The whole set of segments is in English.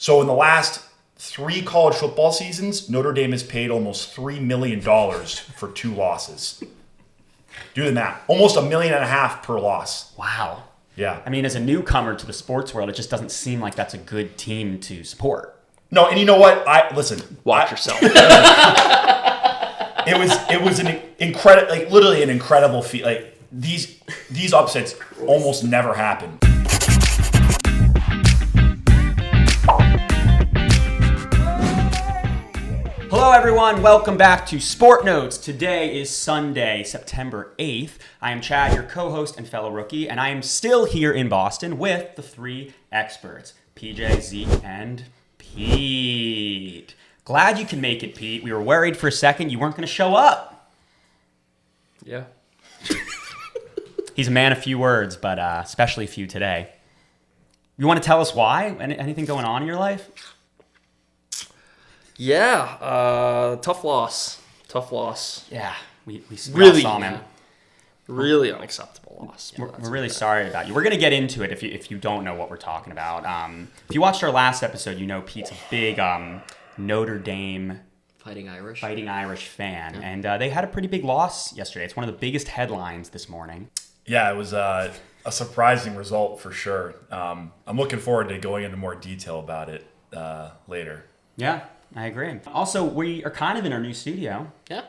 So in the last 3 college football seasons, Notre Dame has paid almost $3 million for 2 losses. Do the math. Almost $1.5 million per loss. Wow. Yeah. I mean, as a newcomer to the sports world, it just doesn't seem like that's a good team to support. No, and you know what? Watch yourself. It was an incredible, like literally an incredible feat. Like these upsets almost never happen. Hello, everyone. Welcome back to SportNotes. Today is Sunday, September 8th. I am Chad, your co-host and fellow rookie, and I am still here in Boston with the 3 experts, PJ, Zeke, and Pete. Glad you can make it, Pete. We were worried for a second you weren't going to show up. Yeah. He's a man of few words, but especially few today. You want to tell us why? Anything going on in your life? Yeah. Tough loss. Yeah, we Really, saw, man. Really unacceptable loss. We're really sorry about you. We're going to get into it if you don't know what we're talking about. If you watched our last episode, you know Pete's a big Notre Dame Fighting Irish fan. Yeah. And they had a pretty big loss yesterday. It's one of the biggest headlines this morning. Yeah, it was a surprising result for sure. I'm looking forward to going into more detail about it later. Yeah, I agree. Also, we are kind of in our new studio. Yeah.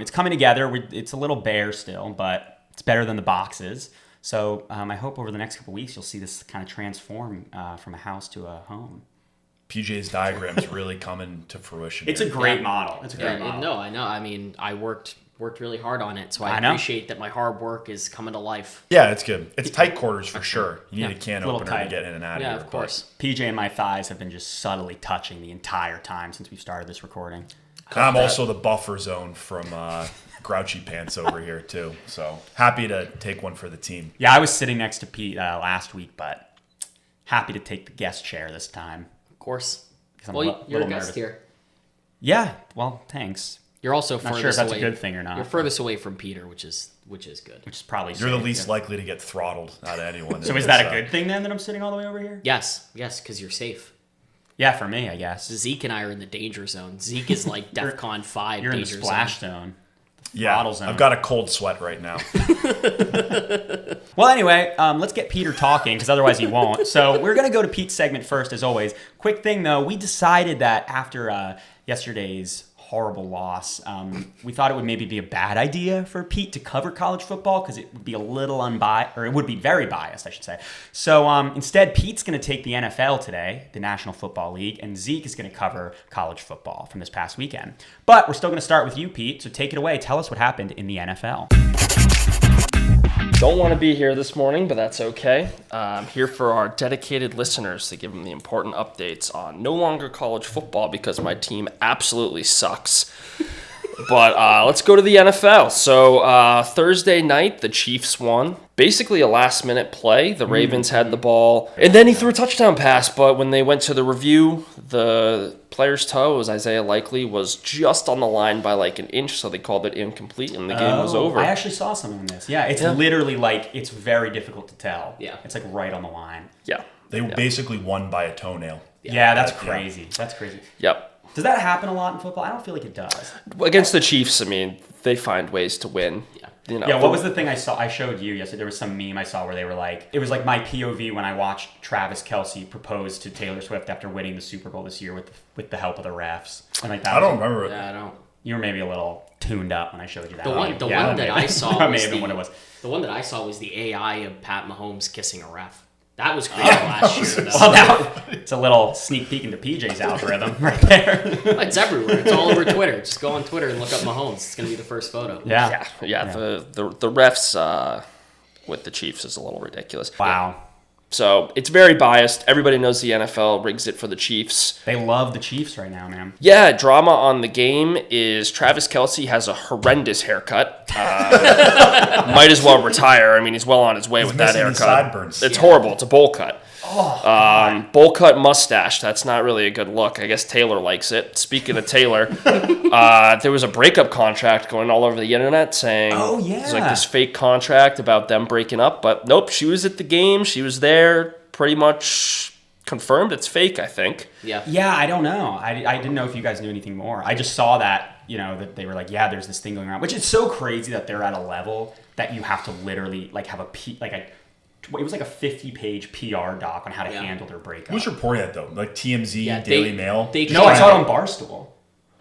It's coming together. It's a little bare still, but it's better than the boxes. So I hope over the next couple weeks you'll see this kind of transform from a house to a home. PJ's diagram's really coming to fruition. It's a great model. It's a great model. No, I know. I mean, I worked really hard on it, so I appreciate that my hard work is coming to life. Yeah, it's good. It's tight quarters for sure. You need a can opener tight to get in and out of here. Yeah, of course. PJ and my thighs have been just subtly touching the entire time since we started this recording. I'm also the buffer zone from Grouchy Pants over here too. So happy to take one for the team. Yeah, I was sitting next to Pete last week, but happy to take the guest chair this time. Of course. I'm Well, you're a guest nervous. here. Yeah, well, thanks. You're also Not furthest sure if that's away. a good thing or not. You're furthest away from Peter, which is good. Which is probably You're the safe, least yeah. likely to get throttled out of anyone. So is that a good thing then that I'm sitting all the way over here? Yes, because you're safe. Yeah, for me, I guess. Zeke and I are in the danger zone. Zeke is like DEFCON 5 You're in the danger splash zone. zone. Yeah, Throttle zone. I've got a cold sweat right now. Well, anyway, let's get Peter talking because otherwise he won't. So we're going to go to Pete's segment first, as always. Quick thing, though. We decided that after yesterday's horrible loss, we thought it would maybe be a bad idea for Pete to cover college football because it would be a little unbiased, or it would be very biased, I should say. So instead, Pete's going to take the NFL today, the National Football League, and Zeke is going to cover college football from this past weekend. But we're still going to start with you, Pete, so take it away. Tell us what happened in the NFL. Don't want to be here this morning, but that's okay. I'm here for our dedicated listeners to give them the important updates on no longer college football because my team absolutely sucks. But let's go to the NFL. So Thursday night, the Chiefs won. Basically a last-minute play. The Ravens had the ball. And then he threw a touchdown pass, but when they went to the review, the player's toe, as Isaiah Likely, was just on the line by like an inch, so they called it incomplete, and the game was over. I actually saw something on this. Yeah, it's literally like, it's very difficult to tell. Yeah. It's like right on the line. Yeah. They basically won by a toenail. Yeah, that's crazy. That's crazy. Yep. Does that happen a lot in football? I don't feel like it does. Against the Chiefs, I mean, they find ways to win. Yeah. You know, Yeah, what was the thing I showed you yesterday? There was some meme I saw where they were like, it was like my POV when I watched Travis Kelce propose to Taylor Swift after winning the Super Bowl this year with the help of the refs. And like that I don't remember it. Yeah, I don't. You were maybe a little tuned up when I showed you that. The one that I saw that may was have been what it was. The one that I saw was the AI of Pat Mahomes kissing a ref. That was crazy last year. Though. Well, now it's a little sneak peek into PJ's algorithm right there. It's everywhere. It's all over Twitter. Just go on Twitter and look up Mahomes. It's going to be the first photo. Yeah. The refs with the Chiefs is a little ridiculous. Wow. So it's very biased. Everybody knows the NFL rigs it for the Chiefs. They love the Chiefs right now, man. Yeah, drama on the game is Travis Kelce has a horrendous haircut. Might as well retire. I mean, he's well on his way with that missing haircut. the sideburns. It's horrible. It's a bowl cut. Bowl cut mustache. That's not really a good look. I guess Taylor likes it. Speaking of Taylor, there was a breakup contract going all over the internet saying it's like this fake contract about them breaking up. But nope, she was at the game. She was there pretty much confirmed. It's fake, I think. Yeah. Yeah, I don't know. I didn't know if you guys knew anything more. I just saw that, that they were like, yeah, there's this thing going around, which is so crazy that they're at a level that you have to literally like have it was like a 50-page PR doc on how to handle their breakup. Who's reporting that though? Like TMZ, Yeah, Daily Mail? No, I saw it on Barstool.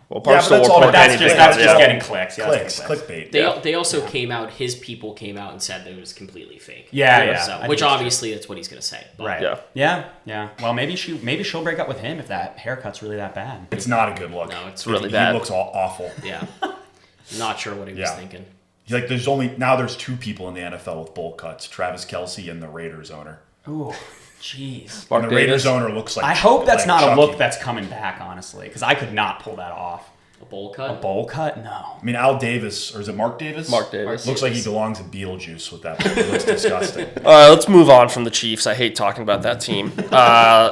Well, Yeah, but that's all- report that's anything. That's just getting clicks. Yeah, Clicks, that's getting clickbait. They also came out. His people came out and said that it was completely fake. Yeah. So, I think which that's obviously that's what he's gonna say. But Right. Yeah. Well, maybe she'll break up with him if that haircut's really that bad. It's not a good look. No, it's really He bad. looks awful. Yeah. Not sure what he was Yeah. thinking. Like there's 2 people in the NFL with bowl cuts: Travis Kelce and the Raiders owner. Ooh, jeez. Mark And the Raiders Davis. owner looks like. I hope that's like not a Chucky. look that's coming back, honestly, because I could not pull that off. A bowl cut. A bowl cut? No. I mean, Al Davis, or is it Mark Davis? Mark Davis. Looks like he belongs in Beetlejuice with that. It looks disgusting. All right, let's move on from the Chiefs. I hate talking about that team.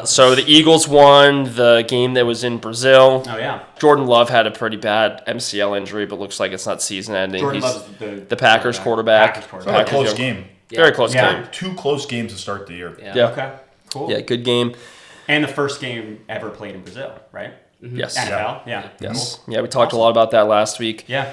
So the Eagles won the game that was in Brazil. Oh, yeah. Jordan Love had a pretty bad MCL injury, but looks like it's not season ending. Jordan He's Love's the Packers quarterback. Packers Not a quarterback. close young. game. Very close Yeah. game. 2 close games to start the year. Yeah. Okay. Cool. Yeah, good game. And the first game ever played in Brazil, right? Yes. NFL? Yeah. Yes. Yeah, we talked a lot about that last week. Yeah.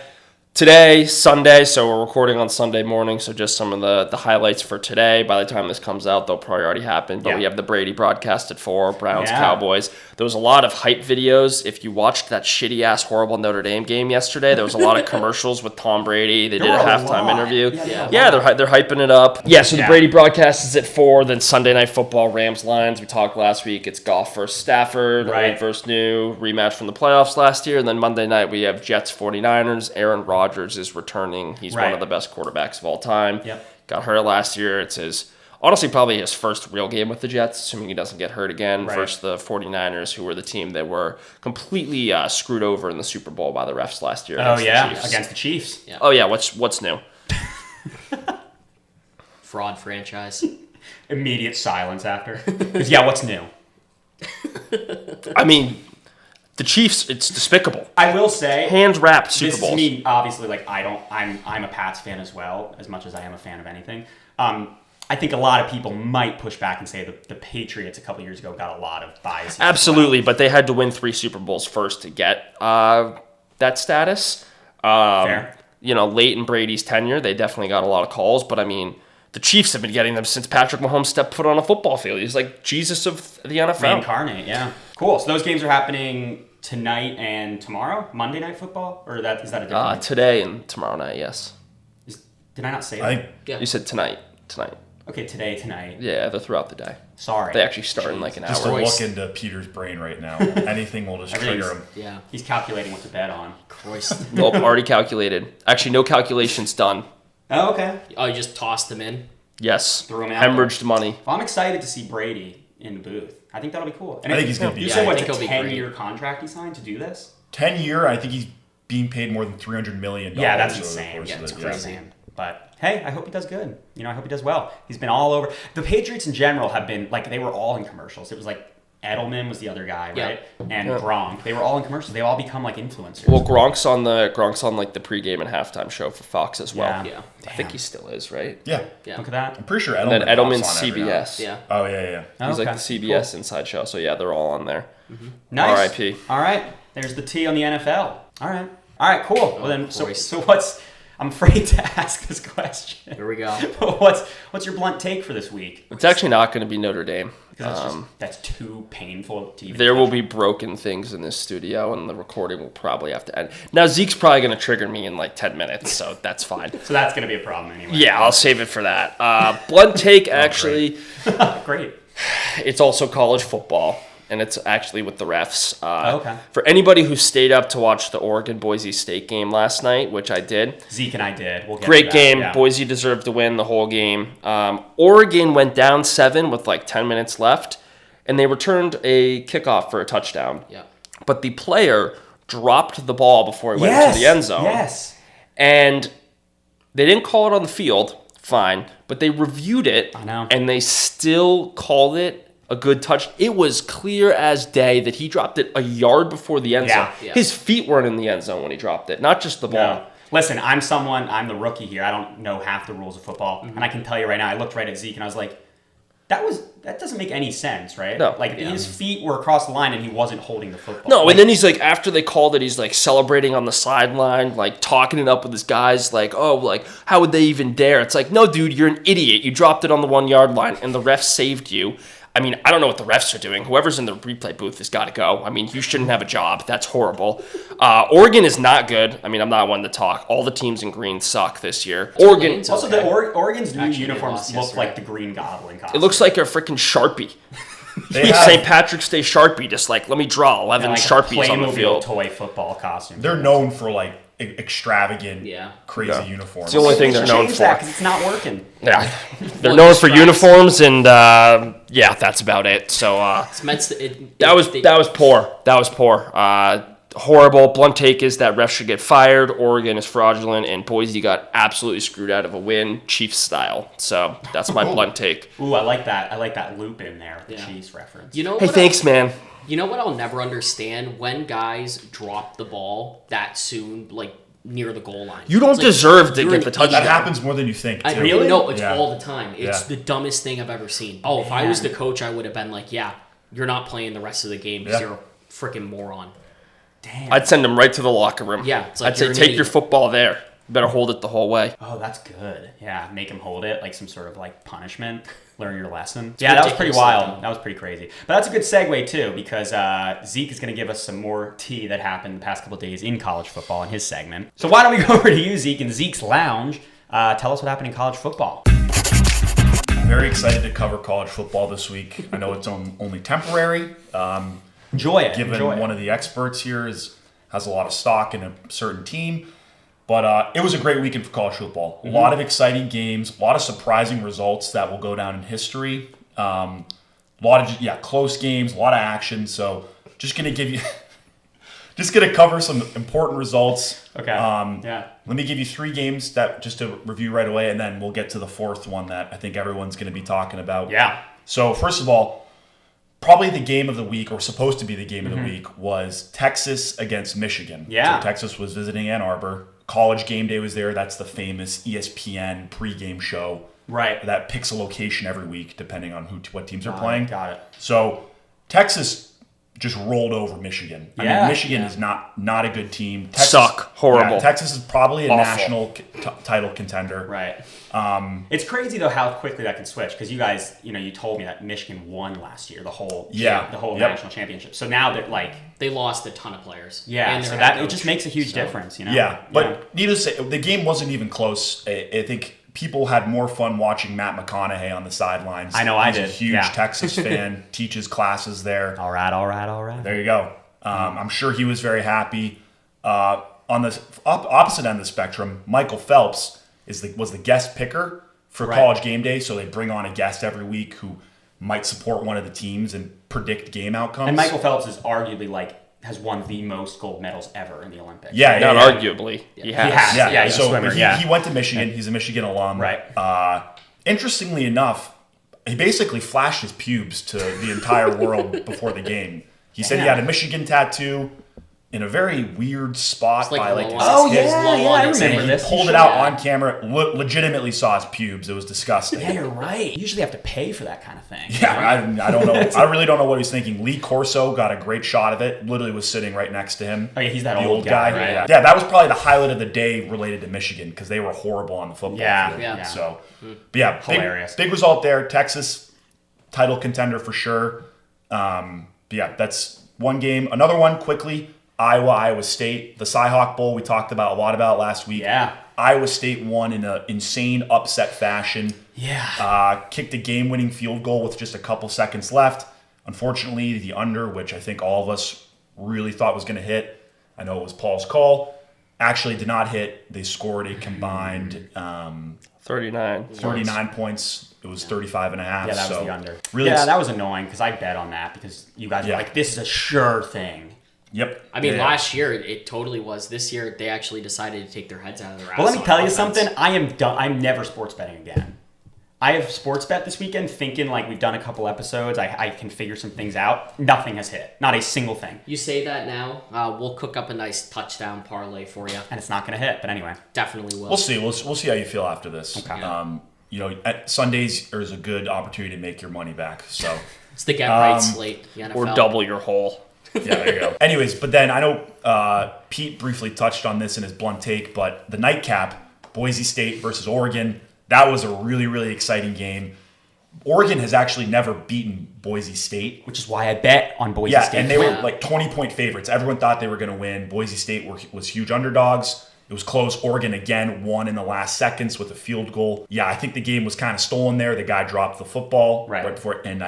Today, Sunday, so we're recording on Sunday morning, so just some of the highlights for today. By the time this comes out, they'll probably already happen. But Yeah. we have the Brady broadcast at 4, Browns, Yeah. Cowboys. There was a lot of hype videos. If you watched that shitty-ass, horrible Notre Dame game yesterday, there was a lot of commercials with Tom Brady. They did a were a halftime lot. interview. Yeah, They're hyping it up. Yeah, so the Yeah. Brady broadcast is at 4, then Sunday Night Football, Rams, Lions. We talked last week. It's Goff versus Stafford, Right. old versus new, rematch from the playoffs last year. And then Monday night, we have Jets, 49ers. Aaron Rodgers is returning. He's one Right. of the best quarterbacks of all time. Yep. Got hurt last year. It's honestly probably his first real game with the Jets, assuming he doesn't get hurt again, Right. versus the 49ers, who were the team that were completely screwed over in the Super Bowl by the refs last year. Oh, against the yeah. Chiefs. Against the Chiefs. Yeah. Oh, yeah. What's new? Fraud franchise. Immediate silence after. 'Cause, yeah, what's new? I mean, the Chiefs, it's despicable. I will say, Hand-wrapped Super this Bowls. to me, obviously, like, I'm a Pats fan as well, as much as I am a fan of anything. I think a lot of people might push back and say the Patriots a couple years ago got a lot of bias. Absolutely, but they had to win 3 Super Bowls first to get that status. Fair. Late in Brady's tenure, they definitely got a lot of calls, but I mean, the Chiefs have been getting them since Patrick Mahomes stepped foot on a football field. He's like Jesus of the NFL. Reincarnate, yeah. Cool. So those games are happening tonight and tomorrow? Monday Night Football? Or is that a different one? Today and tomorrow night, yes. Did I not say that? I think Yeah. You said tonight. Okay, today, tonight. Yeah, they're throughout the day. Sorry. They actually start in like an just hour. to Royce. look into Peter's brain right now. Anything will just trigger him. Yeah. He's calculating what to bet on. Christ. Nope, already calculated. Actually, no calculations done. Oh, okay. Oh, you just tossed them in? Yes. Threw 'em out there. Hemorrhaged money. Well, I'm excited to see Brady in the booth. I think that'll be cool. And I think he's gonna be You great. said I what's think a he'll be great. 10-year contract he signed to do this? 10-year, I think he's being paid more than $300 million. Yeah, that's over the insane. course Yeah, of it's the- crazy. But hey, I hope he does good. I hope he does well. He's been all over. The Patriots in general have been like they were all in commercials. It was like Edelman was the other guy, Yeah. right? And Gronk. They were all in commercials. They all become like influencers. Well, Gronk's on like the pregame and halftime show for Fox as well. Yeah. I think he still is, right? Yeah. Yeah. Look at that. I'm pretty sure And Edelman. then Edelman's hops on every now. CBS. Yeah. Oh, yeah. He's like Okay, the CBS inside show. So yeah, they're all on there. Nice. R.I.P. All right. There's the T on the NFL. All right. Cool. Well then, so Christ. what's? I'm afraid to ask this question. Here we go. What's your blunt take for this week? It's actually not going to be Notre Dame. That's too painful to even. There will touch. be broken things in this studio, and the recording will probably have to end. Now, Zeke's probably going to trigger me in like 10 minutes, so that's fine. So that's going to be a problem anyway. Yeah, I'll save it for that. Blunt take, actually, Great. it's also college football, and it's actually with the refs. Okay. For anybody who stayed up to watch the Oregon-Boise State game last night, which I did, Zeke and I did. We'll get to great that. game. Yeah. Boise deserved to win the whole game. Oregon went down 7 with like 10 minutes left, and they returned a kickoff for a touchdown. Yeah. But the player dropped the ball before it went into the end zone. Yes. And they didn't call it on the field, fine, but they reviewed it, I know. and they still called it a good touch. It was clear as day that he dropped it a yard before the end zone. Yeah. His feet weren't in the end zone when he dropped it, not just the ball. No. Listen, I'm the rookie here. I don't know half the rules of football. And I can tell you right now, I looked right at Zeke and I was like, That doesn't make any sense, right? No. Like his feet were across the line and he wasn't holding the football. No, and then he's like, after they called it, he's like celebrating on the sideline, like talking it up with his guys, like, oh, like, how would they even dare? It's like, no, dude, you're an idiot. You dropped it on the 1 yard line and the ref saved you. I mean, I don't know what the refs are doing. Whoever's in the replay booth has got to go. I mean, you shouldn't have a job. That's horrible. Oregon is not good. I mean, I'm not one to talk. All the teams in green suck this year. Oregon. Also, the Oregon's new Actually, uniforms they lost look like the Green Goblin costume. It looks like a freaking Sharpie. They have, St. Patrick's Day Sharpie. Just like, let me draw 11 like Sharpies on the Playmobil field. toy football costume. they're known for like extravagant, crazy Yeah. uniforms. It's the only thing They they're should known change for. that 'cause it's not working. Yeah, they're Well, known the for stripes. uniforms, and yeah, that's about it. So that was poor. That was poor. Horrible. Blunt take is that refs should get fired. Oregon is fraudulent, and Boise got absolutely screwed out of a win, Chiefs style. So that's my blunt take. Ooh, I like that. I like that loop in there with the Yeah. Chiefs reference. You know Hey, what thanks, man. You know what I'll never understand? When guys drop the ball that soon, like near the goal line. You don't It's like, deserve to you're get an the touchdown. That idiot. happens more than you think. I too. really? No, it's Yeah. all the time. It's Yeah. the dumbest thing I've ever seen. Oh, if I was the coach, I would have been like, yeah, you're not playing the rest of the game because Yeah. you're a freaking moron. Damn. I'd send him right to the locker room. Yeah, it's like I'd say you're an take your idiot. football there. You better hold it the whole way. Oh, that's good. Yeah, make him hold it like some sort of like punishment. Learn your lesson. Yeah, that was pretty ridiculously wild. dumb. That was pretty crazy. But that's a good segue too, because Zeke is going to give us some more tea that happened the past couple of days in college football in his segment. So why don't we go over to you, Zeke, in Zeke's Lounge? Tell us what happened in college football. Very excited to cover college football this week. I know it's only temporary. Enjoy it. Given Enjoy one it. of the experts here has a lot of stock in a certain team. But it was a great weekend for college football. A lot of exciting games, a lot of surprising results that will go down in history. A lot of close games, a lot of action. So just gonna cover some important results. Okay. Let me give you 3 games that just to review right away, and then we'll get to the 4th one that I think everyone's gonna be talking about. Yeah. So first of all, probably the game of the week, or supposed to be the game of the week, was Texas against Michigan. Yeah. So Texas was visiting Ann Arbor. College Game Day was there. That's the famous ESPN pregame show. Right. That picks a location every week depending on what teams are playing. Got it. So Texas just rolled over Michigan. I mean, Michigan is not a good team. Texas, Suck. Horrible. Yeah, Texas is probably a Awful. national title contender. Right. It's crazy though how quickly that can switch, because you guys, you told me that Michigan won last year, the whole national championship. So now they're like, They lost a ton of players. yeah, And so their that head it coach. just makes a huge So, difference, Yeah, but needless to say, the game wasn't even close. I think people had more fun watching Matt McConaughey on the sidelines. I know I He's did, a huge yeah. Texas fan, teaches classes there. all right. There you go. I'm sure he was very happy. On the opposite end of the spectrum, Michael Phelps was the guest picker for Right. College Game Day, so they bring on a guest every week who might support one of the teams and predict game outcomes. And Michael Phelps is arguably has won the most gold medals ever in the Olympics. Yeah, Not yeah. arguably. He He has. has. Yeah, Yeah, he's a so swimmer, he, yeah. he went to Michigan. He's a Michigan alum. Right. Interestingly enough, he basically flashed his pubes to the entire world before the game. He said he had a Michigan tattoo in a very weird spot It's like by like low his, on- Oh, his- yeah, low yeah, on I his remember he this. pulled it out on camera, legitimately saw his pubes. It was disgusting. Yeah, you're right. You usually have to pay for that kind of thing. Yeah, I don't know. I really don't know what he's thinking. Lee Corso got a great shot of it. Literally was sitting right next to him. Oh, yeah, he's that the old guy, right? Yeah, that was probably the highlight of the day related to Michigan because they were horrible on the football Yeah, field. yeah. So, but yeah, Hilarious. big result there. Texas title contender for sure. But yeah, that's one game. Another one quickly. Iowa State, the Cyhawk Bowl we talked a lot about last week. Yeah. Iowa State won in an insane upset fashion. Yeah. Kicked a game-winning field goal with just a couple seconds left. Unfortunately, the under, which I think all of us really thought was going to hit, I know it was Paul's call, actually did not hit. They scored a combined 39 points. It was 35 and a half. Yeah, that was so the under. Really, Yeah, that was annoying because I bet on that because you guys were Yeah. like, this is a sure thing. Yep. I mean, Yeah. last year it totally was. This year they actually decided to take their heads out of their ass. Well, let me on tell you offense. something. I am done. I'm never sports betting again. I have sports bet this weekend thinking like we've done a couple episodes. I can figure some things out. Nothing has hit. Not a single thing. You say that now. We'll cook up a nice touchdown parlay for you. And it's not going to hit. But anyway. Definitely will. We'll see. We'll see how you feel after this. Okay. at Sundays there's a good opportunity to make your money back. So It's the get right slate. The NFL. Or double your hole. yeah, there you go. Anyways, but then I know Pete briefly touched on this in his blunt take, but the nightcap, Boise State versus Oregon, that was a really, really exciting game. Oregon has actually never beaten Boise State. Which is why I bet on Boise Yeah, State. and they were like 20-point favorites. Everyone thought they were going to win. Boise State was huge underdogs. It was close. Oregon, again, won in the last seconds with a field goal. Yeah, I think the game was kind of stolen there. The guy dropped the football right before, and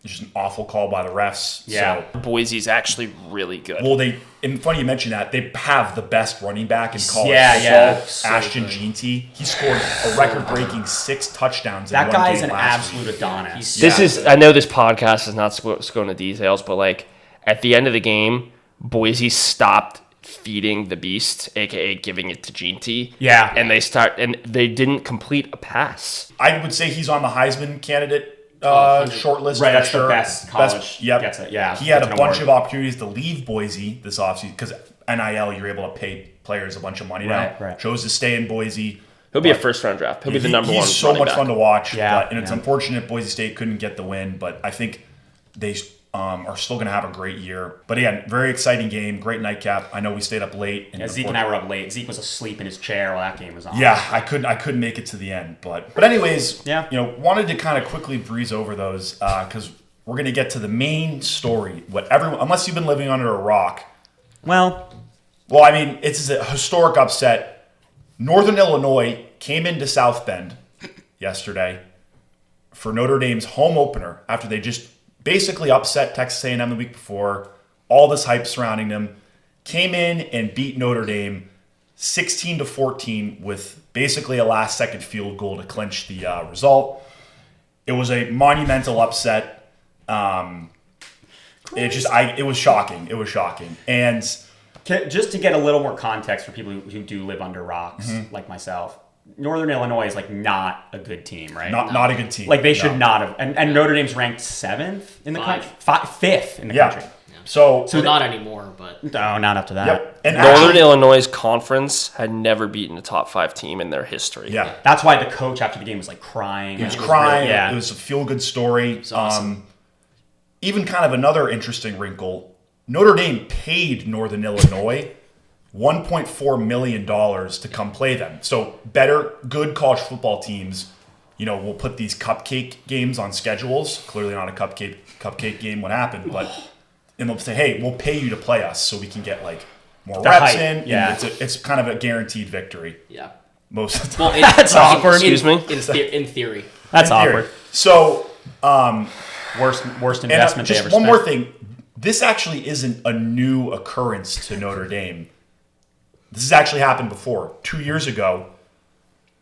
just an awful call by the refs. Yeah. So, Boise's actually really good. well, and funny you mention that, they have the best running back in college Yeah. football, Ashton Jeanty. He scored a record-breaking 6 touchdowns in that one guy's game an last absolute week. Adonis. I know this podcast is not supposed to go into details, but like at the end of the game, Boise stopped feeding the beast, aka giving it to Jeanty. Yeah. And they didn't complete a pass. I would say he's on the Heisman candidate short list. Right, for that's sure. the best college gets it, yeah. He had That's a an bunch award. of opportunities to leave Boise this offseason because NIL, you're able to pay players a bunch of money now. Right. Chose to stay in Boise. He'll be a first-round draft. He'll be the number one. He's so running much back. fun to watch. Yeah, And it's unfortunate Boise State couldn't get the win, but I think they are still going to have a great year. But again, very exciting game, great nightcap. I know we stayed up late. Yeah, Zeke and I were up late. Zeke was asleep in his chair while that game was on. Yeah, I couldn't make it to the end, but anyways, Yeah. Wanted to kind of quickly breeze over those because we're gonna get to the main story. Unless you've been living under a rock. Well, I mean, it's a historic upset. Northern Illinois came into South Bend yesterday for Notre Dame's home opener after they just basically upset Texas A&M the week before. All this hype surrounding them. Came in and beat Notre Dame 16-14 with basically a last-second field goal to clinch the result. It was a monumental upset. It was shocking. It was shocking. And just to get a little more context for people who do live under rocks, like myself, Northern Illinois is like not a good team, right? not a good team. Like they should not have. And Notre Dame's ranked 7th in the country, 5th in the country. So not anymore, but No, not up to that. yep. And Northern actually, Illinois' conference had never beaten a top 5 team in their history. yeah, That's why the coach after the game was like crying. he was crying. Yeah. It was a feel-good story. it's awesome. Even kind of another interesting wrinkle. Notre Dame paid Northern Illinois $1.4 million to come play them. So good college football teams, will put these cupcake games on schedules. Clearly not a cupcake game what happened, but and they'll say, hey, we'll pay you to play us so we can get like more The reps hype, in. yeah. And it's kind of a guaranteed victory yeah. most of the time. Well, That's awkward. Excuse me? In theory. That's in theory. awkward. So, Worst and investment they just ever one spent. more thing. This actually isn't a new occurrence to Notre Dame. This has actually happened before. 2 years ago,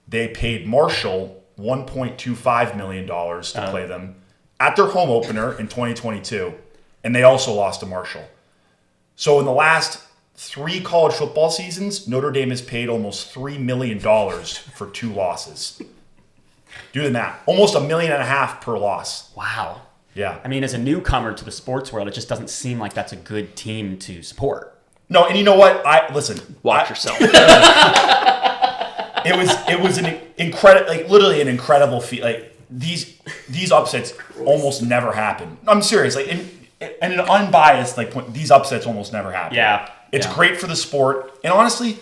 they paid Marshall $1.25 million to play them at their home opener in 2022, and they also lost to Marshall. So in the last 3 college football seasons, Notre Dame has paid almost $3 million for 2 losses. Do the math. Almost $1.5 million per loss. Wow. Yeah. I mean, as a newcomer to the sports world, it just doesn't seem like that's a good team to support. No, and you know what? Watch yourself. It was an incredible, like literally an incredible feat. Like these upsets almost never happen. I'm serious. Like in an unbiased point, these upsets almost never happen. Yeah. It's Yeah. great for the sport, and honestly,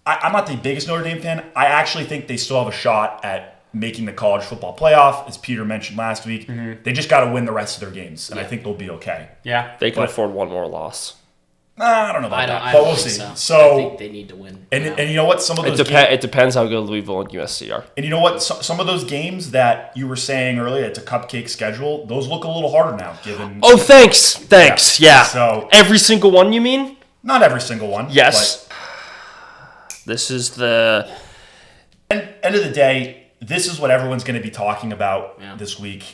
I'm not the biggest Notre Dame fan. I actually think they still have a shot at making the college football playoff, as Peter mentioned last week. They just got to win the rest of their games, and I think they'll be okay. Yeah. They can afford one more loss. I don't know about I that, don't but we'll think see. so. So, I think they need to win. and you know what? Some of those It depends how good Louisville and USC are. And you know what? Some of those games that you were saying earlier, it's a cupcake schedule. Those look a little harder now, given Oh, thanks. Yeah. So Every single one, you mean? not every single one. Yes. This is the... But end of the day, this is what everyone's going to be talking about Yeah. this week.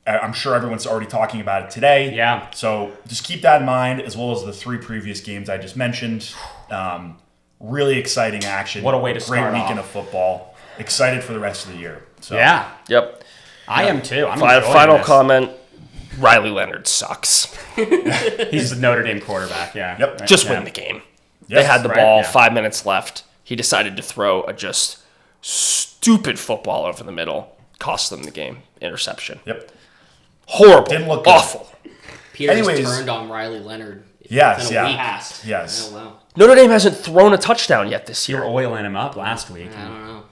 I'm sure everyone's already talking about it today. Yeah. So just keep that in mind, as well as the 3 previous games I just mentioned. Really exciting action. What a way to Great start weekend off. of football. Excited for the rest of the year. So Yeah. Yep. I am too. I'm Final enjoying this. comment. Riley Leonard sucks. He's the Notre Dame quarterback. Yeah. Yep. Right, Just yeah. win the game. Yes, They had the right, ball, yeah. 5 minutes left. He decided to throw a just stupid football over the middle. cost them the game. Interception. Yep. Horrible. Didn't look good. Awful. Peter's Anyways. turned on Riley Leonard. Yes, within a week. Yes. Oh, wow. Notre Dame hasn't thrown a touchdown yet this You were year. oiling him up last week. I don't know.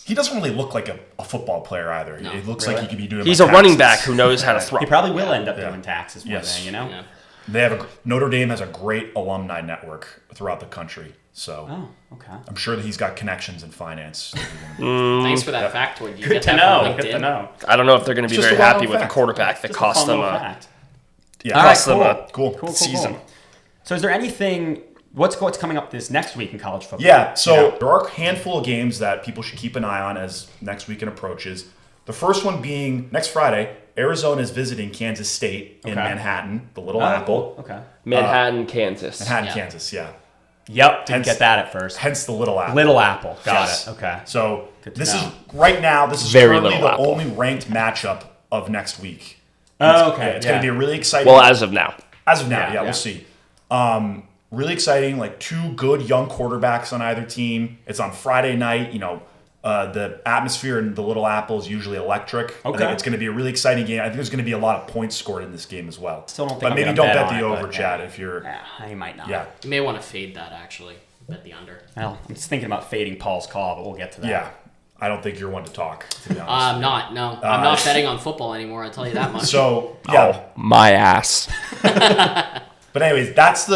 He doesn't really look like a football player either. No. It looks Really? like he could be doing. He's like a running taxes. back who knows how to throw. He probably will end up Yeah. doing taxes one Yes. day, you know? Yeah. They have Notre Dame has a great alumni network throughout the country, so Oh, okay. I'm sure that he's got connections in finance. Thanks for that factoid. You Good get to that know. from Good to LinkedIn? know. I don't know if they're going to be Just very a wild happy with a fact. quarterback that Just a cost fun them little a fact. Yeah, All right, cost them a cool. season. So is there anything, what's coming up this next week in college football? Yeah, so Yeah. there are a handful of games that people should keep an eye on as next weekend approaches. The first one being next Friday, Arizona is visiting Kansas State in Okay. Manhattan, the Little Oh, Apple. cool. Okay. Manhattan, Kansas. Manhattan, Yeah. Kansas, yeah. Yep, didn't Hence- get that at first. Hence the Little Apple. Little Apple. Got Yes. it. Okay. So Good to this is know. right now. This is Very currently Little the Apple. only ranked matchup of next week. Oh, okay. Yeah, it's going to be a really exciting. Well, as of now. As of now, Yeah, yeah, yeah. we'll see. Really exciting, like two good young quarterbacks on either team. It's on Friday night. The atmosphere in the Little Apple is usually electric. I Okay. think it's going to be a really exciting game. I think there's going to be a lot of points scored in this game as well. Still don't think but I'm maybe gonna don't bet bet on the it, over, but, Chad, yeah. if you're. Yeah, I might not. Yeah. You may want to fade that, actually. Bet the under. Well, I'm just thinking about fading Paul's call, but we'll get to that. Yeah. I don't think you're one to talk, to be honest. I'm not. No. I'm not betting on football anymore, I'll tell you that much. So, yeah. Oh, my ass. But anyways, that's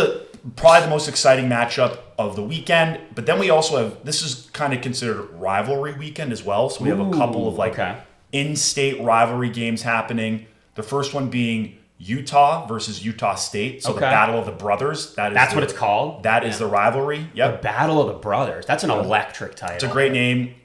probably the most exciting matchup of the weekend. But then we also have, this is kind of considered rivalry weekend as well. So we have a couple of okay. in-state rivalry games happening. The first one being Utah versus Utah State. So the Okay. Battle of the Brothers. That's what it's called? That is the rivalry. Yep. Battle of the Brothers. That's an electric title. It's a great name.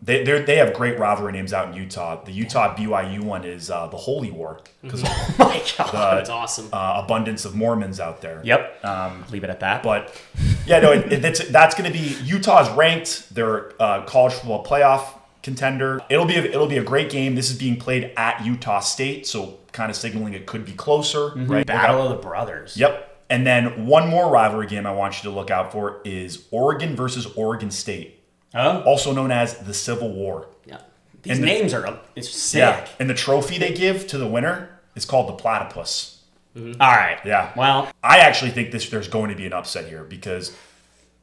They have great rivalry names out in Utah. The Utah BYU one is the Holy War because of Oh my God. That's awesome. abundance of Mormons out there. Yep. Leave it at that. But yeah, no, that's going to be Utah's ranked. They're a college football playoff contender. It'll be a great game. This is being played at Utah State, so kind of signaling it could be closer, right? Battle of the Brothers. Yep. And then one more rivalry game I want you to look out for is Oregon versus Oregon State, Oh, also known as the Civil War. Yeah. these and the- names are it's sick. Yeah. And the trophy they give to the winner is called the Platypus. All right. Yeah. Well, I actually think there's going to be an upset here because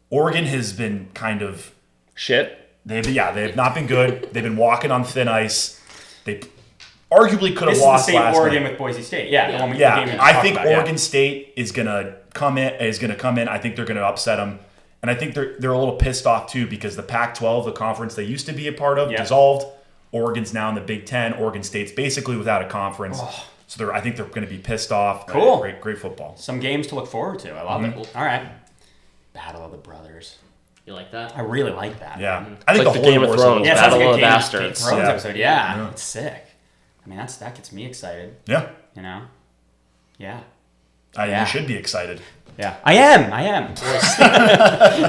Oregon has been kind of Shit. They've not been good. They've been walking on thin ice. They arguably could have this is the lost same last Oregon night. with Boise State. Yeah. The one we the game we Yeah, just I talked think about, yeah. Oregon State is gonna come in. I think they're gonna upset them, and I think they're a little pissed off too because the Pac-12, the conference they used to be a part of, Yeah. dissolved. Oregon's now in the Big Ten. Oregon State's basically without a conference, so I think they're going to be pissed off. Cool. Great football. Some games to look forward to. I love it. All right. Battle of the Brothers. You like that? I really like that. Yeah, I think Like the the Game of Holy War's Thrones. Yeah, it sounds Battle like a of the Game Bastards. Thrones Yeah. episode. Yeah. Yeah. It's sick. I mean, that gets me excited. Yeah, You know? Yeah. you should be excited. Yeah. I am.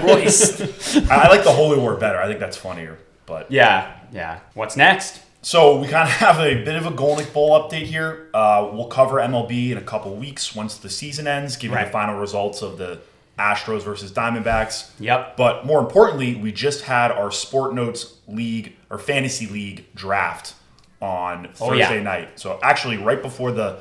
Royce. I like the Holy War better. I think that's funnier. But Yeah. What's next? so we kind of have a bit of a Golnik Bowl update here. We'll cover MLB in a couple weeks once the season ends, give you Right. the final results of the Astros versus Diamondbacks. Yep. But more importantly, we just had our SportNotes League or Fantasy League draft on Oh, yeah. Thursday night. So actually, right before the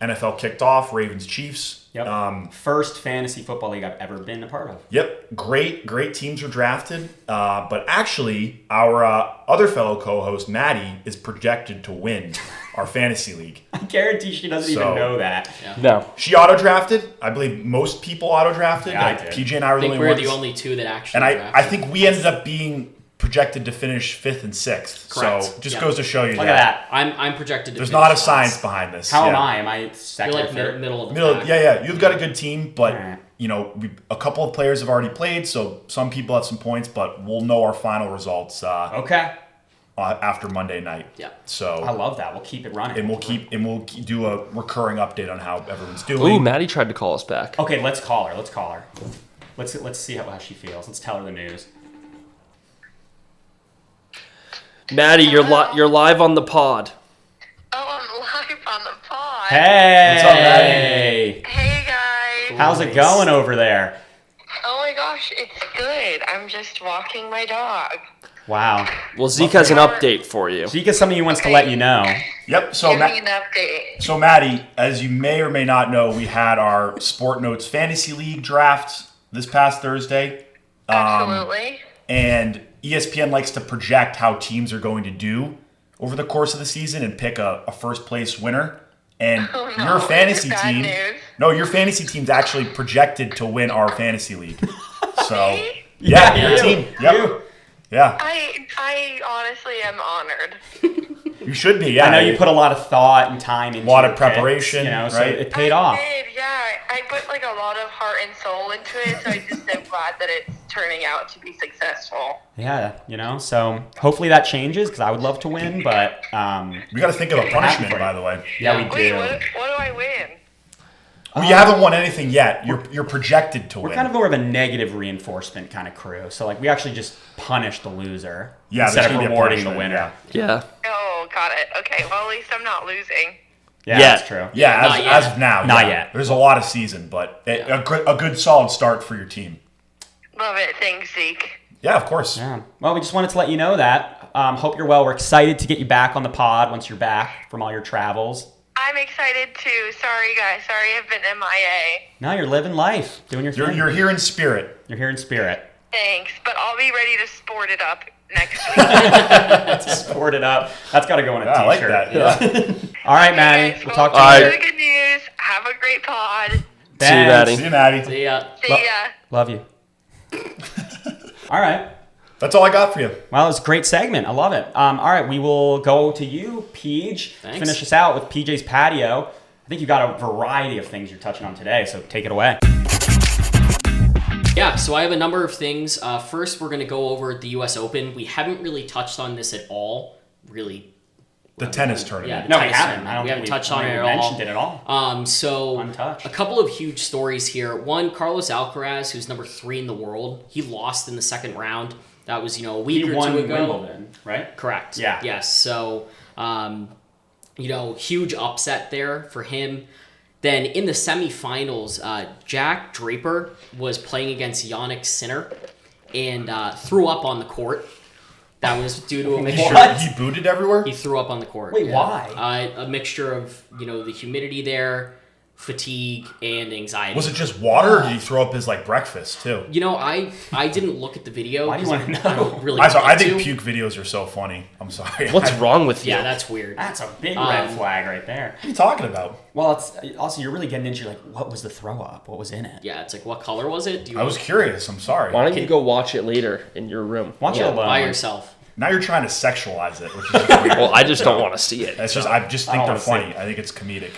NFL kicked off, Ravens Chiefs. Yep. First fantasy football league I've ever been a part of. Yep, great teams were drafted. But actually, our other fellow co-host Maddie is projected to win our fantasy league. I guarantee she doesn't So- even know that. No. She auto-drafted. I believe most people auto-drafted. Yeah, I Like, did. PJ and I were I the think only we're ones. the only two that actually And I drafted. think we ended up being projected to finish 5th and 6th. Correct. So just Yeah. goes to show you Look at that. I'm projected to There's finish not a last. science behind this. How am Yeah. I? Am I You're second like or third? middle of the pack. Yeah. You've got a good team, but Alright. a couple of players have already played, so some people have some points. But we'll know our final results Okay. after Monday night. Yeah. So I love that. We'll keep it running. and we'll do a recurring update on how everyone's doing. Ooh, Maddie tried to call us back. Okay, let's call her. Let's see how she feels. Let's tell her the news. Maddie, you're live on the pod. Oh, I'm live on the pod. Hey. What's up, Maddie? Hey, guys. How's it going over there? Oh my gosh, it's good. I'm just walking my dog. Wow. Well, Zeke has an update for you. Zeke has something he wants to let you know. Yep. So Give me an update. So, Maddie, as you may or may not know, we had our SportNotes Fantasy League draft this past Thursday. Absolutely. And ESPN likes to project how teams are going to do over the course of the season and pick a first place winner. And Oh, no. your fantasy Bad team, news. no, your fantasy team's actually projected to win our fantasy league. So, Me? yeah, Yeah, your you. team. Yep. Yeah, I honestly am honored. you should be. Yeah, I know you put a lot of thought and time into lot your of preparation, picks, you know, so right? it paid off. I did, yeah. I put like a lot of heart and soul into it, so I just am glad that it's turning out to be successful. Yeah, you know, so hopefully that changes because I would love to win, but we got to think of a punishment, for you. by the way. yeah, we Wait, do. what do I win? Well, you haven't won anything yet. You're projected to We're win. kind of more of a negative reinforcement kind of crew. So like we actually just punish the loser Yeah, instead there's of gonna be a rewarding the punishment, winner. yeah. Yeah. Oh, got it. Okay, well, at least I'm not losing. Yeah, Yeah. that's true. Yeah, Not yet. as of now. Not yeah. yet. There's a lot of season, but a good solid start for your team. Love it. Thanks, Zeke. Yeah, of course. Yeah. Well, we just wanted to let you know that. Hope you're well. We're excited to get you back on the pod once you're back from all your travels. I'm excited too. Sorry, guys. Sorry I've been MIA. Now you're living life, doing your thing. You're here in spirit. You're here in spirit. Thanks, but I'll be ready to sport it up next week. Sport it up. That's got to go on a Yeah, I like t-shirt. that. Yeah. All right, Okay, Maddie. guys, We'll well, talk to All you right. later. Really good news. Have a great pod. See you, Thanks. Maddie. See you, Maddie. See ya. See ya. Love you. All right. That's all I got for you. Well, it's a great segment. I love it. All right, we will go to you, Peach. Thanks. Finish us out with PJ's Patio. I think you've got a variety of things you're touching on today, so take it away. Yeah, so I have a number of things. First, we're going to go over the U.S. Open. We haven't really touched on this at all, really. The tennis tournament. Yeah, No, we tennis haven't. tournament. I don't We think haven't we've touched on it really at all. mentioned it at all. So Untouched. a couple of huge stories here. One, Carlos Alcaraz, who's number 3 in the world. He lost in the second round. That was, a week He or won two ago. Wimbledon, right? Correct. Yeah. Yes. So, huge upset there for him. Then in the semifinals, Jack Draper was playing against Yannick Sinner and threw up on the court. That was due to a mixture. What? He booted everywhere? He threw up on the court. Wait, why? A mixture of the humidity there, fatigue, and anxiety. Was it just water, or did he throw up his breakfast too? I didn't look at the video. Why do you 'cause wanna know? I don't really. I want think to. puke videos are so funny. I'm sorry. What's What wrong with you? Yeah, that's weird. That's a big red flag right there. are you talking about? Well, it's also you're really getting into what was the throw up? What was in it? Yeah, it's like, what color was it? Do you I was curious. I'm sorry. Why don't you go watch it later in your room? Watch it alone. by yourself? Now you're trying to sexualize it, which is just weird. Well, I just don't want to see it. That's just I just I think don't they're wanna see funny. I think it's comedic.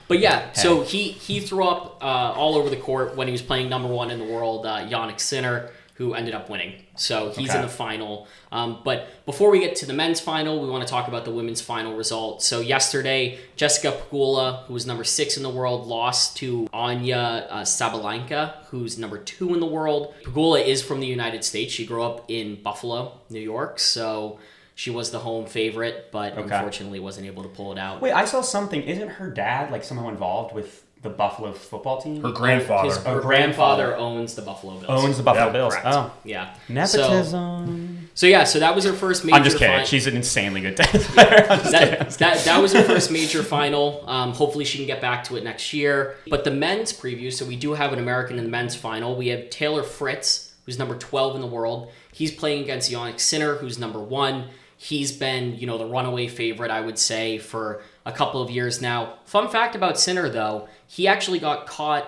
But yeah, so he threw up all over the court when he was playing number 1 in the world, Yannick Sinner, who ended up winning. So he's in the final. But before we get to the men's final, we want to talk about the women's final result. So yesterday, Jessica Pegula, who was number 6 in the world, lost to Anya Sabalenka, who's number 2 in the world. Pegula is from the United States. She grew up in Buffalo, New York. So she was the home favorite, but unfortunately wasn't able to pull it out. Wait, I saw something. Isn't her dad somehow involved with the Buffalo football team? Her grandfather. Her grandfather owns the Buffalo Bills. Owns the Buffalo Yeah, Bills. correct. Oh, Yeah. nepotism. So that was her first major. I'm just kidding. She's an insanely good tennis player. I'm just kidding. That was her first major final. Hopefully she can get back to it next year. But the men's preview, so we do have an American in the men's final. We have Taylor Fritz, who's number 12 in the world. He's playing against Yannick Sinner, who's number 1. He's been, the runaway favorite, I would say, for a couple of years now. Fun fact about Sinner, though, he actually got caught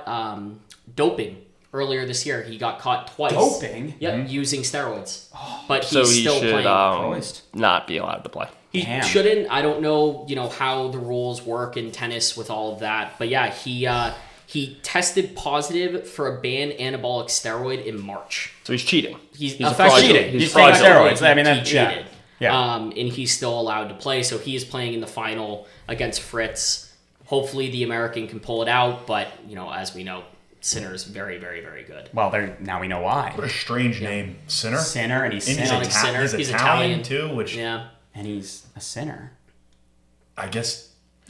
doping earlier this year. He got caught twice. Doping? Yep, using steroids. But So he's he still should playing. not be allowed to play. He Damn. shouldn't. I don't know, how the rules work in tennis with all of that. But yeah, he tested positive for a banned anabolic steroid in March. So he's cheating. He's a effectively fraudulent. He's He's taking fraudulent. steroids. I mean, he that's yeah. cheated. Yeah. And he's still allowed to play, so he is playing in the final against Fritz. Hopefully the American can pull it out, but, as we know, Sinner's very, very, very good. Well, now we know why. What a strange name, Sinner. Sinner, and he's And he's, sinner, Yannick Sinner. He's He's Italian, Italian. too, which Yeah. and he's a sinner. I guess.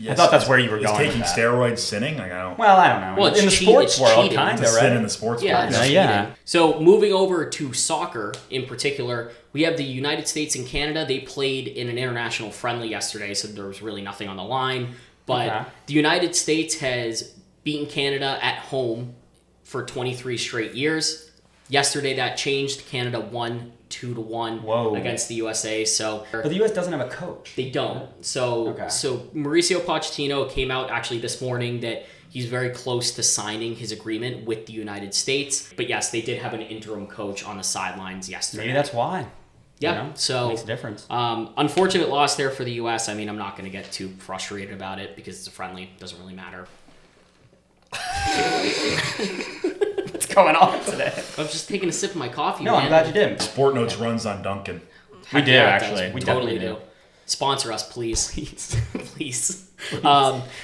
I thought that's where you were is going taking with that. steroids sinning? I don't. Well, I don't know. Well, in the it's sports world, cheating. kind It's of, a sin right? in the sports Yeah, world. it's Yeah, cheating. yeah. So moving over to soccer in particular, we have the United States and Canada. They played in an international friendly yesterday, so there was really nothing on the line. But the United States has beaten Canada at home for 23 straight years. Yesterday that changed. Canada won 2-1 against the USA. So, but the US doesn't have a coach. They don't. So Mauricio Pochettino came out actually this morning that he's very close to signing his agreement with the United States. But yes, they did have an interim coach on the sidelines yesterday. Maybe that's why. Yeah, so makes a difference. Unfortunate loss there for the U.S. I mean, I'm not going to get too frustrated about it because it's a friendly. It doesn't really matter. What's going on today? I was just taking a sip of my coffee. No, man. I'm glad you did. SportNotes runs on Duncan. We do, actually. We totally do. Sponsor us, please. Please.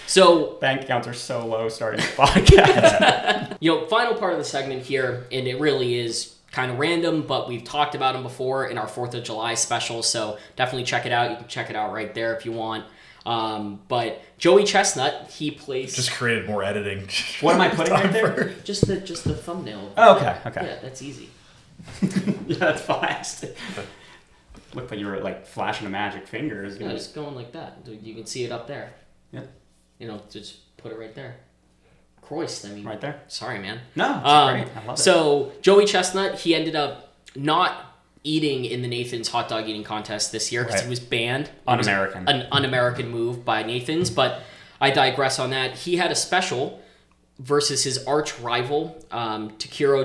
So bank accounts are so low starting the podcast. Final part of the segment here, and it really is kind of random, but we've talked about them before in our 4th of July special, so definitely check it out. You can check it out right there if you want. But Joey Chestnut, he plays... Just created more editing. What am I putting right there? Just the thumbnail. Oh, okay. Yeah, that's easy. Yeah, that's fast. Looked like you were like flashing the magic fingers. Yeah, just going like that. You can see it up there. Yeah. Just put it right there. Christ, I mean... Right there? Sorry, man. No, it's great. I love it. So, Joey Chestnut, he ended up not eating in the Nathan's hot dog eating contest this year because he was banned. Un-American. An un-American move by Nathan's, but I digress on that. He had a special versus his arch rival, Takiro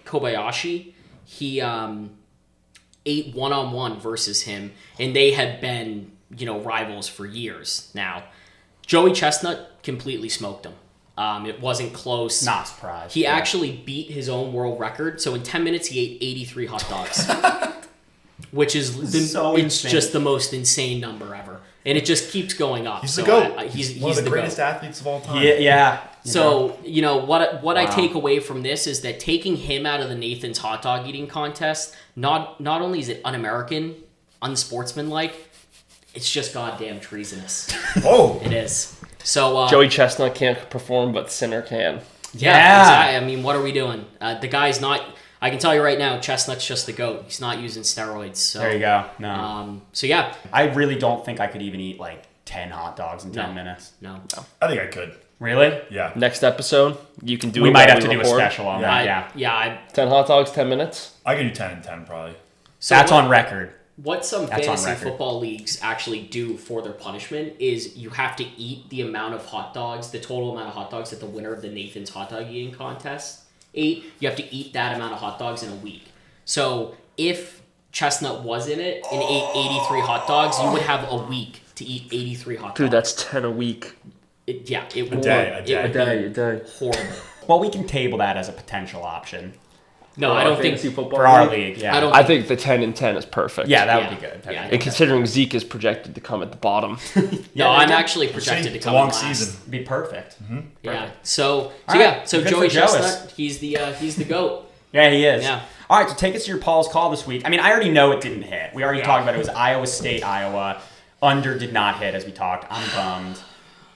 Kobayashi. He ate one-on-one versus him, and they had been, rivals for years now. Joey Chestnut completely smoked him. It wasn't close. Not surprised. He actually beat his own world record. So in 10 minutes, he ate 83 hot dogs, which is just the most insane number ever. And it just keeps going up. He's the GOAT. He's one of the greatest GOAT. athletes of all time. Yeah. So, what I take away from this is that taking him out of the Nathan's hot dog eating contest, not only is it un-American, unsportsmanlike, it's just goddamn treasonous. Oh. It is. So Joey Chestnut can't perform, but Sinner can. Yeah. Exactly. I mean, what are we doing? The guy's not... I can tell you right now, Chestnut's just the GOAT. He's not using steroids. So, there you go. No. So, yeah. I really don't think I could even eat like 10 hot dogs in 10 minutes. No. I think I could. Really? Yeah. Next episode, you can do we it might while have to do record. a special on that. Yeah. 10 hot dogs, 10 minutes. I can do 10 and 10 probably. So that's on record. What some That's fantasy football leagues actually do for their punishment is you have to eat the amount of hot dogs, the total amount of hot dogs that the winner of the Nathan's hot dog eating contest ate. You have to eat that amount of hot dogs in a week. So if Chestnut was in it and ate 83 hot dogs, you would have a week to eat 83 hot dogs. Dude, that's 10 a week. It would A day. A day. horrible. Well, we can table that as a potential option. No, I don't think football for our league. Yeah. I think the 10 and 10 is perfect. Yeah, that would be good. Yeah. And considering Zeke is projected to come at the bottom. No, I'm actually projected to It's a come long in last. season. It'd be perfect. Yeah. So right. So Good Joey for Joey. Chestnut, he's the GOAT. Yeah, he is. Yeah. All right, so take us to your Paul's call this week. I mean, I already know it didn't hit. We already talked about it. It was Iowa State, Iowa. Under did not hit, as we talked. I'm bummed.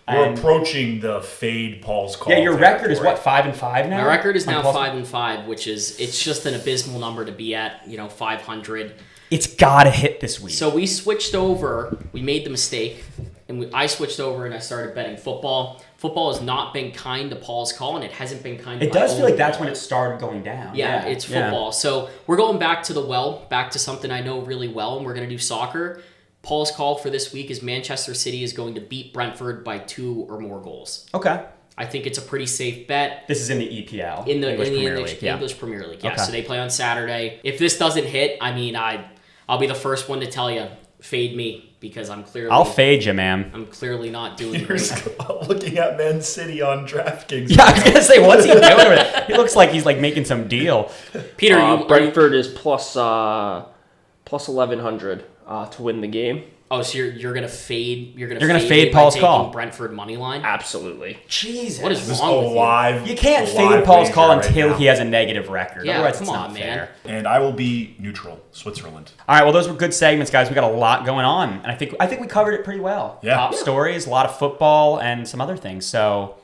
We're approaching the fade Paul's call. Yeah, your record is what, 5-5 now? My record is now Plus- 5-5, which is it's just an abysmal number to be at. 500. It's gotta hit this week. So we switched over. We made the mistake, and I switched over and I started betting football. Football has not been kind to Paul's call, and it hasn't been kind. It to my does feel own like that's call. when it started going down. Yeah, it's football. So we're going back to back to something I know really well, and we're going to do soccer. Paul's call for this week is Manchester City is going to beat Brentford by 2 or more goals. Okay. I think it's a pretty safe bet. This is in the EPL. In the English Premier English, League. Yeah. English Premier League, yeah. Okay. So they play on Saturday. If this doesn't hit, I mean, I'll be the first one to tell you, fade me, because I'm clearly... I'll fade you, man. I'm clearly not doing You're great. looking at Man City on DraftKings. Yeah, I was gonna say, what's he doing with it? He looks like he's like making some deal. Peter, Brentford is plus 1,100 to win the game. Oh, so you're gonna fade? You're gonna fade me by Paul's taking call. Brentford money line? Absolutely. Jesus. What is This wrong with you? live. You can't a fade live Paul's call wager right until now. he has a negative record. Yeah, Otherwise, come it's not on, fair. man. And I will be neutral, Switzerland. All right, well, those were good segments, guys. We got a lot going on, and I think we covered it pretty well. Yeah. Top stories, a lot of football, and some other things. So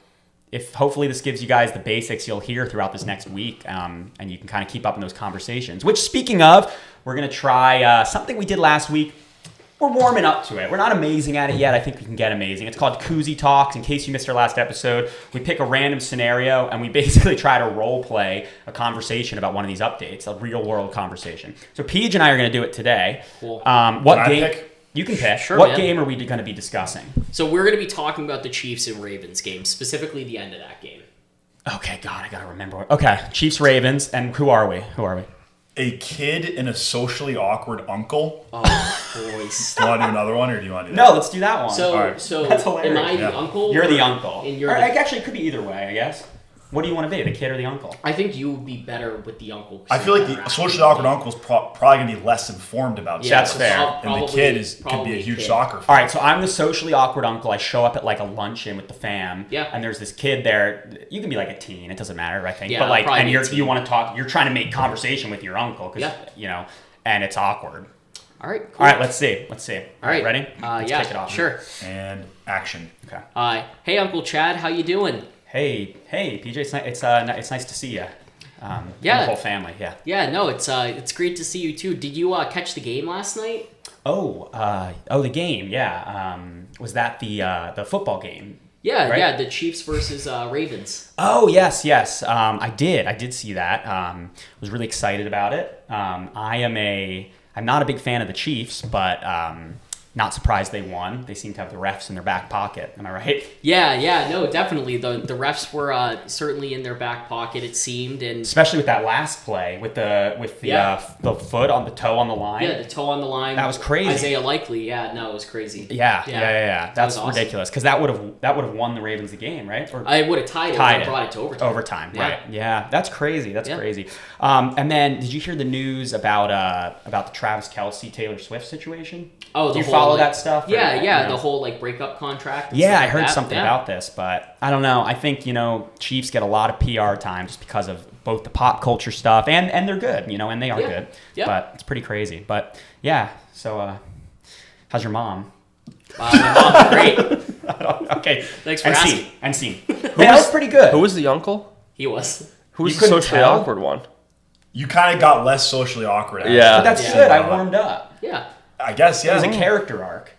if hopefully this gives you guys the basics you'll hear throughout this next week, and you can kind of keep up in those conversations. Which, speaking of, we're going to try something we did last week. We're warming up to it. We're not amazing at it yet. I think we can get amazing. It's called Koozie Talks. In case you missed our last episode, we pick a random scenario and we basically try to role play a conversation about one of these updates, a real world conversation. So Peach and I are going to do it today. Cool. What Can I game? pick? You can pick. Sure, what man. game are we going to be discussing? So we're going to be talking about the Chiefs and Ravens game, specifically the end of that game. Okay, God, I got to remember. Okay, Chiefs, Ravens, and who are we? A kid and a socially awkward uncle. Oh, boys. Do you want to do another one, or do you want to do No, let's do that one. So, All right. so That's hilarious. am I the Yeah. uncle? You're the or- uncle. And you're Or, the, actually, it could be either way, I guess. What do you want to be, the kid or the uncle? I think you would be better with the uncle. 'cause I feel like you're the better socially at it. awkward uncle is probably going to be less informed about That's stuff. fair. prob- And the probably- kid could be probably a huge kid. soccer fan. All right, so I'm the socially awkward uncle. I show up at like a luncheon with the fam. Yeah. And there's this kid there. You can be like a teen. It doesn't matter, I think. Yeah, but like, probably and be a you teen. want to talk. You're trying to make conversation with your uncle because and it's awkward. All right, cool. All right, let's see. All right. Ready? Let's Yeah, kick it off. sure. And action. Okay. Hey, Uncle Chad, how you doing? Hey, PJ. It's nice to see you. Yeah. The whole family. Yeah. Yeah, no, it's great to see you too. Did you catch the game last night? The game. Yeah. Was that the football game? Yeah, Right? yeah, the Chiefs versus Ravens. Oh, yes. I did see that. Was really excited about it. I'm not a big fan of the Chiefs, but not surprised they won. They seem to have the refs in their back pocket. Am I right? Yeah, no, definitely. The refs were certainly in their back pocket, it seemed, and Especially with that last play with the foot on the toe on the line. yeah, the toe on the line. That was crazy. Isaiah Likely, yeah, no, it was crazy. Yeah. That's was awesome. ridiculous because that would have won the Ravens the game, right? Or I would have tied it. Brought it to overtime. Overtime, Yeah. right? Yeah, that's crazy. That's Yeah. crazy. And then, did you hear the news about the Travis Kelce Taylor Swift situation? Oh, do the you whole, follow like- that stuff? Yeah, or, yeah, you know? the whole like breakup contract. And Yeah, stuff I like heard that. something Yeah. about this, but I don't know. I think Chiefs get a lot of PR time just because of both the pop culture stuff and they're good, and they are Yeah. good. Yeah. But it's pretty crazy. But yeah, so how's your mom? My mom's great. Okay, Thanks for and asking. scene. And scene. That was pretty good. Who was the uncle? He was. Who was You the couldn't socially tell? awkward one? You kind of got less socially awkward. Actually. Yeah. But that's Yeah. good. I warmed up. Yeah. I guess, It yeah. was a character arc.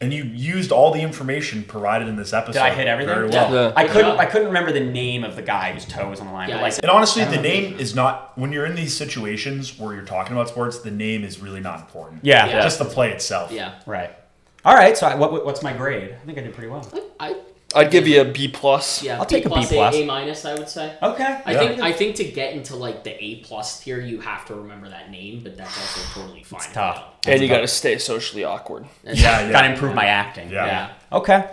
And you used all the information provided in this episode. Did I hit everything? Very well. Yeah. I couldn't remember the name of the guy whose toe was on the line. Yeah, but like, And honestly, the name is not, when you're in these situations where you're talking about sports, the name is really not important. yeah, Yeah. Just the play itself. Yeah. right. All right. So what's my grade? I think I did pretty well. I'd give you a B plus. Yeah, I'll take a B+. A minus, I would say. Okay. I think to get into like the A plus tier, you have to remember that name, but that's also totally fine. It's tough. And you got to stay socially awkward. Yeah. Got to improve my acting. Yeah. Okay.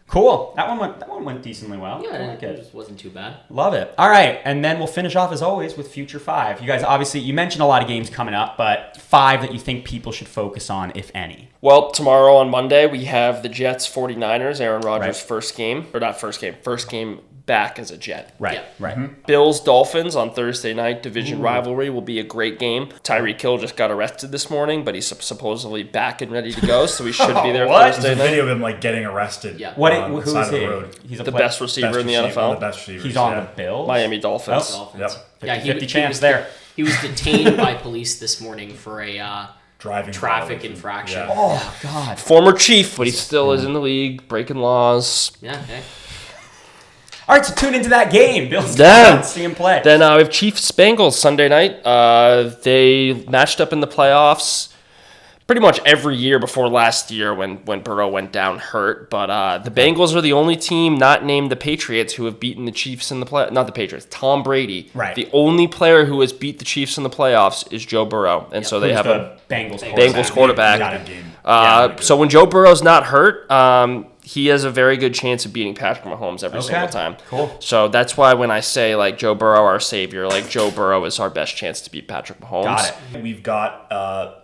Cool. That one went decently well. Yeah, I like it it. just wasn't too bad. Love it. All right, and then we'll finish off as always with Future 5. You guys, obviously, you mentioned a lot of games coming up, but 5 that you think people should focus on, if any. Well, tomorrow on Monday, we have the Jets 49ers, Aaron Rodgers' Right. first game. Or not first game back as a Jet. Right. Yeah. Right. Bills Dolphins on Thursday night, division rivalry will be a great game. Tyreek Hill just got arrested this morning, but he's supposedly back and ready to go, so he should be there What? There's Thursday a night. video of him like getting arrested. Yeah. On the Who side is of the he? road. He's a The play- best receiver in the One NFL. of the best receivers. He's on yeah. the Bills. Miami Dolphins. Oh. Dolphins. Yep. Yeah, 50 he chance was there. He was detained by police this morning for a Driving traffic violation. infraction. Yeah. Oh, God. Former Chief, but he still is in the league, breaking laws. Yeah. Hey. All right, so tune into that game. Bills Damn. see him play. Then we have Chiefs Bengals Sunday night. They matched up in the playoffs pretty much every year before last year when Burrow went down hurt. But the Bengals are the only team not named the Patriots who have beaten the Chiefs in the play. Not the Patriots. Tom Brady. Right. The only player who has beat the Chiefs in the playoffs is Joe Burrow, and so they Who's have the a Bengals quarterback. Got it. Game. So when Joe Burrow's not hurt, he has a very good chance of beating Patrick Mahomes every single time. Cool. So that's why when I say like Joe Burrow, our savior, like Joe Burrow is our best chance to beat Patrick Mahomes. Got it. We've got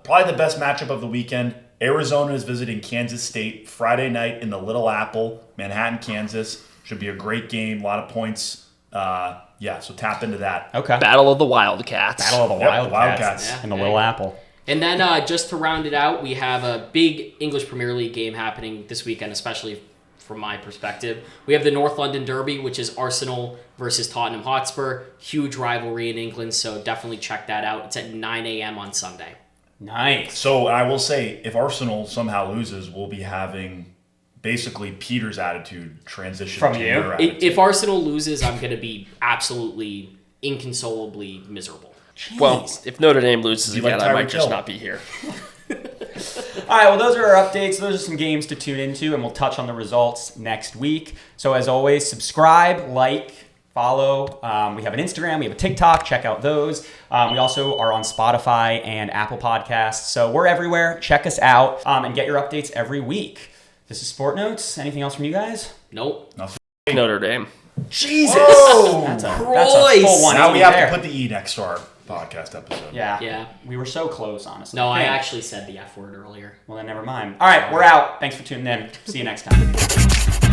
probably the best matchup of the weekend. Arizona is visiting Kansas State Friday night in the Little Apple, Manhattan, Kansas. Should be a great game, a lot of points. So tap into that. Okay. Battle of the Wildcats. Battle of the Yep, Wildcats. Wildcats. And the Yeah. Little Apple. And then just to round it out, we have a big English Premier League game happening this weekend, especially from my perspective. We have the North London Derby, which is Arsenal versus Tottenham Hotspur. Huge rivalry in England, so definitely check that out. It's at 9 a.m. on Sunday. Nice. So I will say, if Arsenal somehow loses, we'll be having basically Peter's attitude transition From to you? your attitude. If Arsenal loses, I'm going to be absolutely inconsolably miserable. Jeez. Well, if Notre Dame loses You again, like I might Tyreek just Hill. not be here. All right, well, those are our updates. Those are some games to tune into, and we'll touch on the results next week. So as always, subscribe, like, follow. We have an Instagram. We have a TikTok. Check out those. We also are on Spotify and Apple Podcasts. So we're everywhere. Check us out and get your updates every week. This is SportNotes. Anything else from you guys? Nope. Notre Dame. Jesus! Whoa! That's a full Christ! 180 Now we have there. to put the E next to our podcast episode. Yeah. Yeah. We were so close, honestly. No, I think. actually said the F word earlier. Well, then never mind. All right, we're out. Thanks for tuning in. See you next time.